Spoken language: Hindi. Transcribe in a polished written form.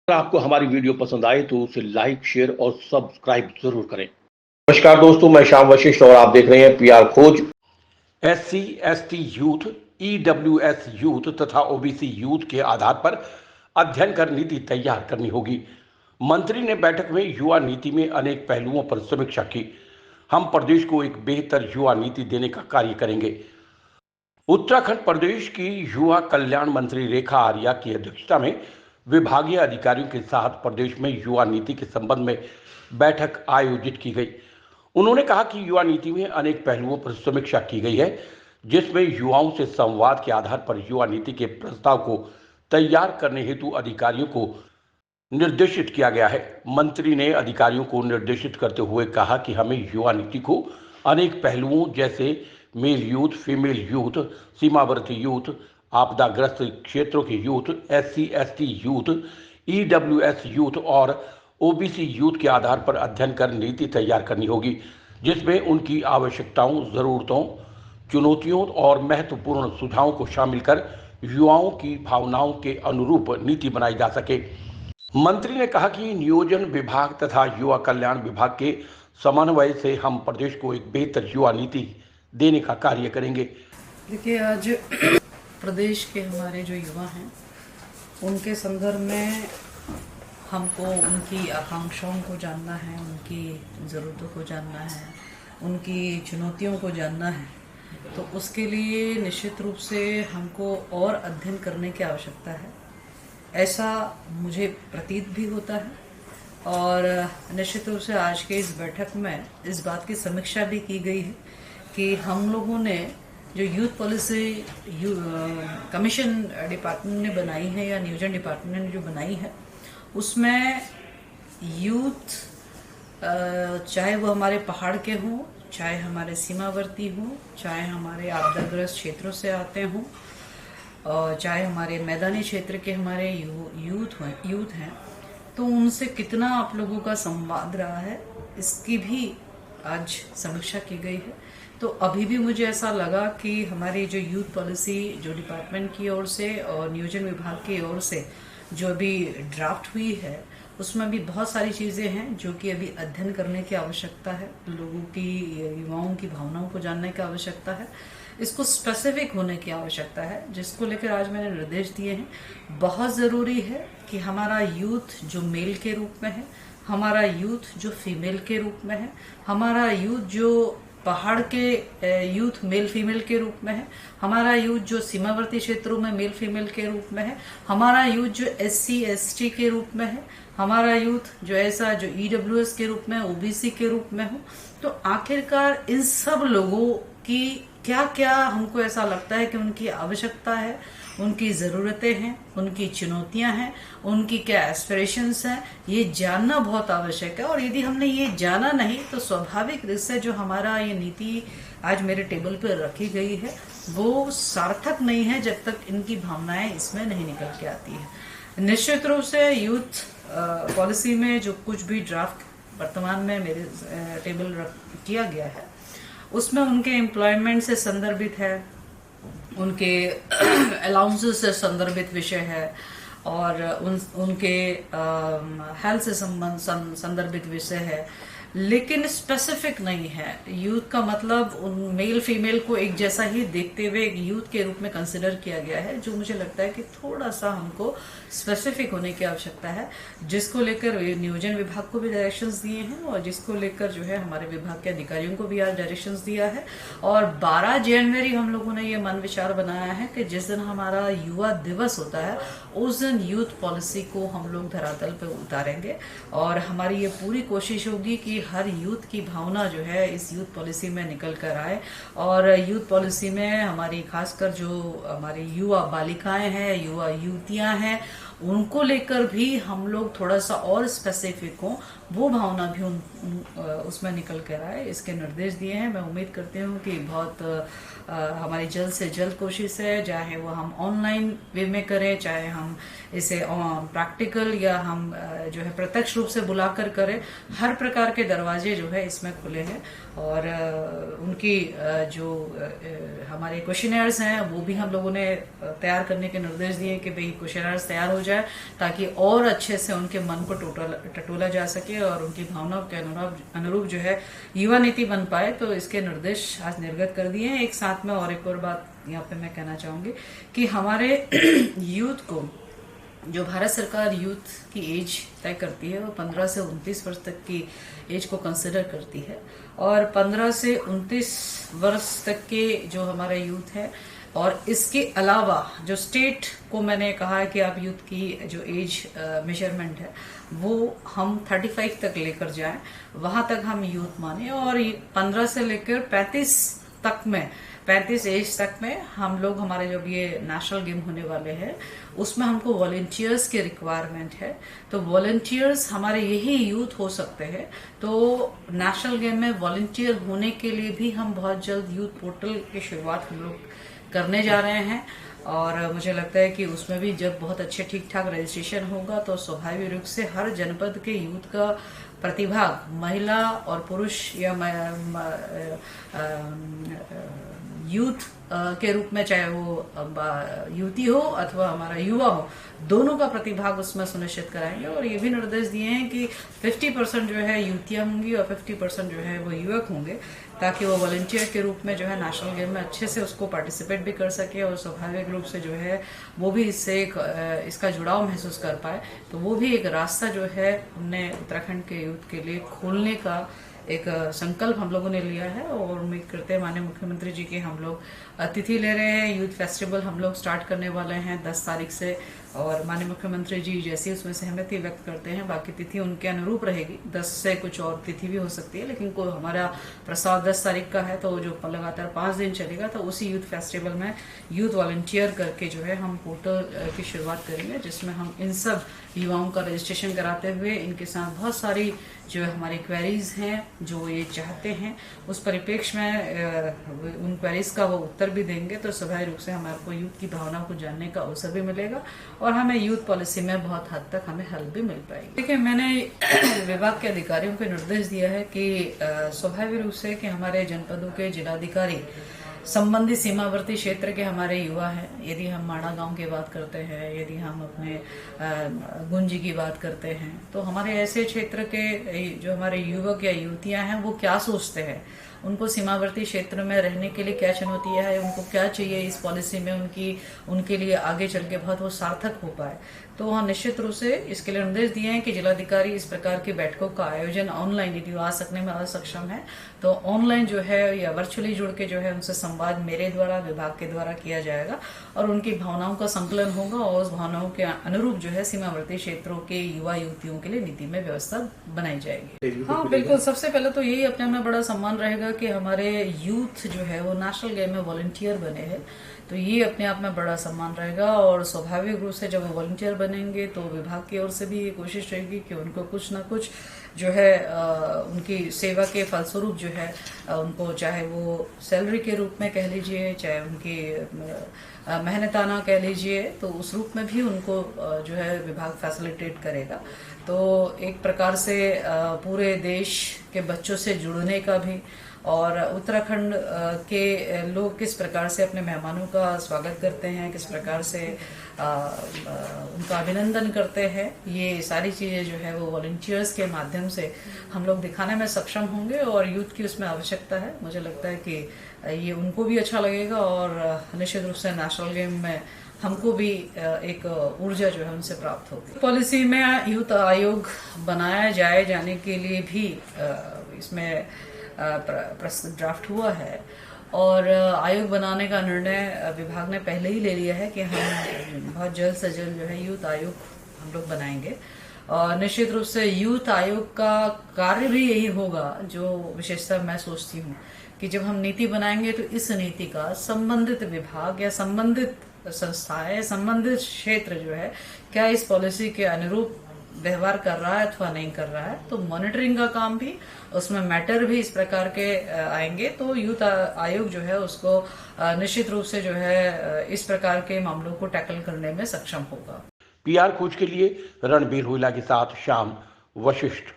अगर आपको हमारी वीडियो पसंद आए तो उसे लाइक, शेयर और सब्सक्राइब जरूर करें। नमस्कार दोस्तों, मैं श्याम वशिष्ठ और आप देख रहे हैं पीआर खोज। SC, ST youth, EWS youth तथा OBC यूथ के आधार पर अध्ययन कर नीति तैयार करनी होगी। मंत्री ने बैठक में युवा नीति में अनेक पहलुओं पर समीक्षा की। हम प्रदेश को एक बेहतर युवा नीति देने का कार्य करेंगे। उत्तराखंड प्रदेश की युवा कल्याण मंत्री रेखा आर्या की अध्यक्षता में विभागीय अधिकारियों के साथ प्रदेश में युवा नीति के संबंध में बैठक आयोजित की गई। उन्होंने कहा कि युवा नीति में अनेक पहलुओं पर समीक्षा की गई है, जिसमें युवाओं से संवाद के आधार पर युवा नीति के प्रस्ताव को तैयार करने हेतु अधिकारियों को निर्देशित किया गया है। मंत्री ने अधिकारियों को निर्देशित करते हुए कहा कि हमें युवा नीति को अनेक पहलुओं जैसे मेल यूथ, फीमेल यूथ, सीमावर्ती यूथ, आपदाग्रस्त क्षेत्रों के youth, SC, ST youth, EWS youth और OBC यूथ के आधार पर अध्ययन कर नीति तैयार करनी होगी, जिसमें उनकी आवश्यकताओं, ज़रूरतों, चुनौतियों और महत्वपूर्ण सुझावों को शामिल कर युवाओं की भावनाओं के अनुरूप नीति बनाई जा सके। मंत्री ने कहा कि नियोजन विभाग तथा युवा कल्याण विभाग के समन्वय से हम प्रदेश को एक बेहतर युवा नीति देने का कार्य करेंगे। देखिए, आज प्रदेश के हमारे जो युवा हैं उनके संदर्भ में हमको उनकी आकांक्षाओं को जानना है, उनकी ज़रूरतों को जानना है, उनकी चुनौतियों को जानना है। तो उसके लिए निश्चित रूप से हमको और अध्ययन करने की आवश्यकता है, ऐसा मुझे प्रतीत भी होता है। और निश्चित रूप से आज के इस बैठक में इस बात की समीक्षा भी की गई है कि हम लोगों ने जो यूथ पॉलिसी कमीशन डिपार्टमेंट ने बनाई है या नियोजन डिपार्टमेंट ने जो बनाई है, उसमें यूथ चाहे वो हमारे पहाड़ के हों, चाहे हमारे सीमावर्ती हों, चाहे हमारे आपदाग्रस्त क्षेत्रों से आते हों, और चाहे हमारे मैदानी क्षेत्र के हमारे यूथ हैं, तो उनसे कितना आप लोगों का संवाद रहा है, इसकी भी आज समीक्षा की गई है। तो अभी भी मुझे ऐसा लगा कि हमारी जो यूथ पॉलिसी जो डिपार्टमेंट की ओर से और नियोजन विभाग की ओर से जो अभी ड्राफ्ट हुई है, उसमें भी बहुत सारी चीज़ें हैं जो कि अभी अध्ययन करने की आवश्यकता है, लोगों की, युवाओं की भावनाओं को जानने की आवश्यकता है, इसको स्पेसिफिक होने की आवश्यकता है, जिसको लेकर आज मैंने निर्देश दिए हैं। बहुत ज़रूरी है कि हमारा यूथ जो मेल के रूप में है, हमारा यूथ जो फीमेल के रूप में है, हमारा यूथ जो पहाड़ के यूथ मेल फीमेल के रूप में है, हमारा यूथ जो सीमावर्ती क्षेत्रों में मेल फीमेल के रूप में है, हमारा यूथ जो SC ST के रूप में है, हमारा यूथ जो ऐसा जो EWS के रूप में, OBC के रूप में हो। तो आखिरकार इन सब लोगों की क्या क्या हमको ऐसा लगता है कि उनकी आवश्यकता है, उनकी ज़रूरतें हैं, उनकी चुनौतियां हैं, उनकी क्या एस्पिरेशंस हैं, ये जानना बहुत आवश्यक है। और यदि हमने ये जाना नहीं तो स्वाभाविक रूप से जो हमारा ये नीति आज मेरे टेबल पर रखी गई है वो सार्थक नहीं है जब तक इनकी भावनाएं इसमें नहीं निकल के आती है। निश्चित रूप से यूथ पॉलिसी में जो कुछ भी ड्राफ्ट वर्तमान में मेरे टेबल किया गया है, उसमें उनके एम्प्लॉयमेंट से संदर्भित है, उनके अलाउंसेस से संदर्भित विषय है, और उनके हेल्थ से संदर्भित विषय है, लेकिन स्पेसिफिक नहीं है। यूथ का मतलब उन मेल फीमेल को एक जैसा ही देखते हुए एक यूथ के रूप में कंसिडर किया गया है, जो मुझे लगता है कि थोड़ा सा हमको स्पेसिफिक होने की आवश्यकता है, जिसको लेकर नियोजन विभाग को भी डायरेक्शंस दिए हैं और जिसको लेकर जो है हमारे विभाग के अधिकारियों को भी आज डायरेक्शंस दिया है। और 12 जनवरी हम लोगों ने ये मन विचार बनाया है कि जिस दिन हमारा युवा दिवस होता है उस दिन यूथ पॉलिसी को हम लोग धरातल पर उतारेंगे, और हमारी ये पूरी कोशिश होगी कि हर यूथ की भावना जो है इस यूथ पॉलिसी में निकल कर आए। और यूथ पॉलिसी में हमारी खासकर जो हमारी युवा बालिकाएं हैं, युवा युवतियां हैं, उनको लेकर भी हम लोग थोड़ा सा और स्पेसिफिक हों, वो भावना भी उसमें निकल कर आए, इसके निर्देश दिए हैं। मैं उम्मीद करती हूँ कि बहुत हमारी जल्द से जल्द कोशिश है, चाहे वो हम ऑनलाइन वे में करें, चाहे हम इसे प्रैक्टिकल या हम जो है प्रत्यक्ष रूप से बुलाकर करें, हर प्रकार के दरवाजे जो है इसमें खुले हैं। और उनकी जो हमारे क्वेश्चनर्स हैं वो भी हम लोगों ने तैयार करने के निर्देश दिए कि भाई क्वेश्चनर्स तैयार हो जाए, ताकि और अच्छे से उनके मन को टटोला जा सके और उनकी भावनाओं के अनुरूप जो है युवा नीति बन पाए। तो इसके निर्देश आज निर्गत कर दिए हैं। एक साथ में और एक और बात यहाँ पे मैं कहना चाहूंगी कि हमारे यूथ को, जो भारत सरकार यूथ की एज तय करती है वो 15 से 29 वर्ष तक की एज को कंसिडर करती है, और 15 से 29 वर्ष तक के जो हमारा यूथ है, और इसके अलावा जो स्टेट को मैंने कहा है कि आप यूथ की जो एज मेजरमेंट है वो हम 35 तक लेकर जाएं, वहां तक हम यूथ माने। और 15 से लेकर 35 तक में, 35 एज तक में हम लोग, हमारे जब ये नेशनल गेम होने वाले हैं उसमें हमको वॉलंटियर्स की रिक्वायरमेंट है। तो वॉलंटियर्स हमारे यही यूथ हो सकते हैं। तो नेशनल गेम में वॉलंटियर होने के लिए भी हम बहुत जल्द यूथ पोर्टल की शुरुआत हम लोग करने जा रहे हैं, और मुझे लगता है कि उसमें भी जब बहुत अच्छे ठीक ठाक रजिस्ट्रेशन होगा तो स्वाभाविक रूप से हर जनपद के यूथ का प्रतिभाग, महिला और पुरुष या यूथ के रूप में, चाहे वो युवती हो अथवा हमारा युवा हो, दोनों का प्रतिभाग उसमें सुनिश्चित कराएंगे। और ये भी निर्देश दिए हैं कि 50% जो है युवतियां होंगी और 50% जो है वो युवक होंगे, ताकि वो वॉलंटियर के रूप में जो है नेशनल गेम में अच्छे से उसको पार्टिसिपेट भी कर सके और स्वाभाविक रूप से जो है वो भी इससे इसका जुड़ाव महसूस कर पाए। तो वो भी एक रास्ता जो है हमने उत्तराखंड के यूथ के लिए खोलने का एक संकल्प हम लोगों ने लिया है। और उम्मीद करते हैं माननीय मुख्यमंत्री जी की हम लोग अतिथि ले रहे हैं। यूथ फेस्टिवल हम लोग स्टार्ट करने वाले हैं 10 तारीख से, और माननीय मुख्यमंत्री जी जैसे उसमें सहमति व्यक्त करते हैं, बाकी तिथि उनके अनुरूप रहेगी। 10 से कुछ और तिथि भी हो सकती है, लेकिन कोई हमारा प्रस्ताव 10 तारीख का है, तो जो लगातार 5 दिन चलेगा, तो उसी यूथ फेस्टिवल में यूथ वॉलंटियर करके जो है हम पोर्टल की शुरुआत करेंगे, जिसमें हम इन सब युवाओं का रजिस्ट्रेशन कराते हुए इनके साथ बहुत सारी जो हमारी क्वेरीज हैं, जो ये चाहते हैं, उस परिप्रेक्ष्य में उन क्वेरीज का वो उत्तर भी देंगे। तो स्वाभाविक रूप से हमारे को यूथ की भावनाओं को जानने का अवसर भी मिलेगा, और हमें यूथ पॉलिसी में बहुत हद तक हमें हेल्प भी मिल पाएगी। देखिए, मैंने विभाग के अधिकारियों को निर्देश दिया है कि स्वाभाविक रूप से कि हमारे जनपदों के जिलाधिकारी संबंधित सीमावर्ती क्षेत्र के हमारे युवा हैं, यदि हम माड़ा गांव की बात करते हैं, यदि हम अपने गुंजी की बात करते हैं, तो हमारे ऐसे क्षेत्र के जो हमारे युवक या युवतियां हैं वो क्या सोचते हैं, उनको सीमावर्ती क्षेत्र में रहने के लिए क्या चुनौतियां है, उनको क्या चाहिए इस पॉलिसी में, उनके लिए आगे चल के बहुत वो सार्थक हो पाए। तो वहाँ निश्चित रूप से इसके लिए निर्देश दिए हैं कि जिलाधिकारी इस प्रकार की बैठकों का आयोजन ऑनलाइन, यदि आ सकने में असक्षम है तो ऑनलाइन जो है या वर्चुअली जुड़ के जो है उनसे संवाद मेरे द्वारा, विभाग के द्वारा किया जाएगा, और उनकी भावनाओं का संकलन होगा, और उस भावनाओं के अनुरूप जो है सीमावर्ती क्षेत्रों के युवा युवतियों के लिए नीति में व्यवस्था बनाई जाएगी। हाँ, बिल्कुल। सबसे पहले तो यही अपने में बड़ा सम्मान रहेगा कि हमारे यूथ जो है वो नेशनल गेम में वॉलंटियर बने हैं, तो ये अपने आप में बड़ा सम्मान रहेगा। और स्वाभाविक रूप से जब वो वॉलंटियर बनेंगे तो विभाग की ओर से भी ये कोशिश रहेगी कि उनको कुछ ना कुछ जो है उनकी सेवा के फलस्वरूप जो है उनको, चाहे वो सैलरी के रूप में कह लीजिए, चाहे उनकी मेहनताना कह लीजिए, तो उस रूप में भी उनको जो है विभाग फैसिलिटेट करेगा। तो एक प्रकार से पूरे देश के बच्चों से जुड़ने का भी, और उत्तराखंड के लोग किस प्रकार से अपने मेहमानों का स्वागत करते हैं, किस प्रकार से उनका अभिनंदन करते हैं, ये सारी चीज़ें जो है वो वॉलंटियर्स के माध्यम से हम लोग दिखाने में सक्षम होंगे, और यूथ की उसमें आवश्यकता है। मुझे लगता है कि ये उनको भी अच्छा लगेगा, और निश्चित रूप से नेशनल गेम में हमको भी एक ऊर्जा जो है उनसे प्राप्त होगी। पॉलिसी में यूथ आयोग बनाया जाने के लिए भी इसमें ड्राफ्ट हुआ है, और आयोग बनाने का निर्णय विभाग ने पहले ही ले लिया है कि हम बहुत जल्द से जल्द जो है यूथ आयोग हम लोग बनाएंगे। और निश्चित रूप से यूथ आयोग का कार्य भी यही होगा, जो विशेषता मैं सोचती हूँ कि जब हम नीति बनाएंगे तो इस नीति का संबंधित विभाग या संबंधित संस्थाएं, संबंधित क्षेत्र जो है क्या इस पॉलिसी के अनुरूप व्यवहार कर रहा है अथवा नहीं कर रहा है, तो मॉनिटरिंग का काम भी, उसमें मैटर भी इस प्रकार के आएंगे। तो यूथ आयोग जो है उसको निश्चित रूप से जो है इस प्रकार के मामलों को टैकल करने में सक्षम होगा। पीआर खोज के लिए रणबीर हुइला के साथ श्याम वशिष्ठ।